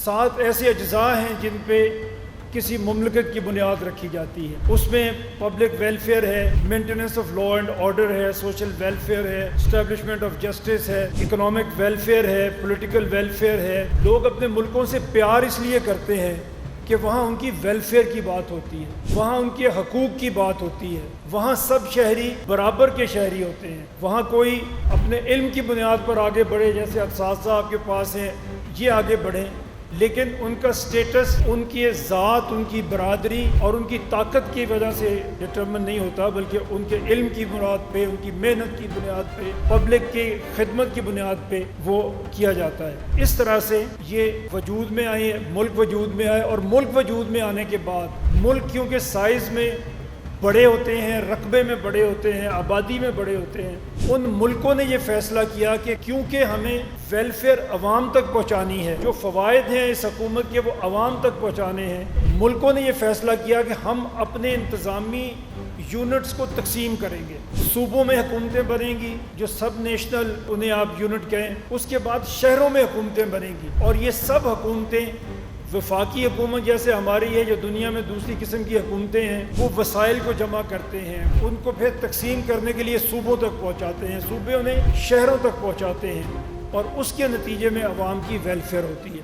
7 ایسے اجزاء ہیں جن پہ کسی مملکت کی بنیاد رکھی جاتی ہے۔ اس میں پبلک ویلفیئر ہے، maintenance of law and order ہے، سوشل ویلفیئر ہے، اسٹیبلشمنٹ آف جسٹس ہے، اکنامک ویلفیئر ہے، پولیٹیکل ویلفیئر ہے۔ لوگ اپنے ملکوں سے پیار اس لیے کرتے ہیں کہ وہاں ان کی ویلفیئر کی بات ہوتی ہے، وہاں ان کے حقوق کی بات ہوتی ہے، وہاں سب شہری برابر کے شہری ہوتے ہیں، وہاں کوئی اپنے علم کی بنیاد پر آگے بڑھے، جیسے اساتذہ آپ کے پاس ہیں یہ آگے بڑھیں، لیکن ان کا سٹیٹس ان کی ذات، ان کی برادری اور ان کی طاقت کی وجہ سے ڈٹرمن نہیں ہوتا، بلکہ ان کے علم کی بنیاد پہ، ان کی محنت کی بنیاد پہ، پبلک کی خدمت کی بنیاد پہ وہ کیا جاتا ہے۔ اس طرح سے یہ وجود میں آئے، ملک وجود میں آئے، اور ملک وجود میں آنے کے بعد ملک کیونکہ سائز میں بڑے ہوتے ہیں، رقبے میں بڑے ہوتے ہیں، آبادی میں بڑے ہوتے ہیں، ان ملکوں نے یہ فیصلہ کیا کہ کیونکہ ہمیں ویلفیئر عوام تک پہنچانی ہے، جو فوائد ہیں اس حکومت کے وہ عوام تک پہنچانے ہیں، ملکوں نے یہ فیصلہ کیا کہ ہم اپنے انتظامی یونٹس کو تقسیم کریں گے۔ صوبوں میں حکومتیں بنیں گی جو سب نیشنل، انہیں آپ یونٹ کہیں، اس کے بعد شہروں میں حکومتیں بنیں گی، اور یہ سب حکومتیں وفاقی حکومت جیسے ہماری ہے، جو دنیا میں دوسری قسم کی حکومتیں ہیں، وہ وسائل کو جمع کرتے ہیں، ان کو پھر تقسیم کرنے کے لیے صوبوں تک پہنچاتے ہیں، صوبے انہیں شہروں تک پہنچاتے ہیں، اور اس کے نتیجے میں عوام کی ویلفیئر ہوتی ہے۔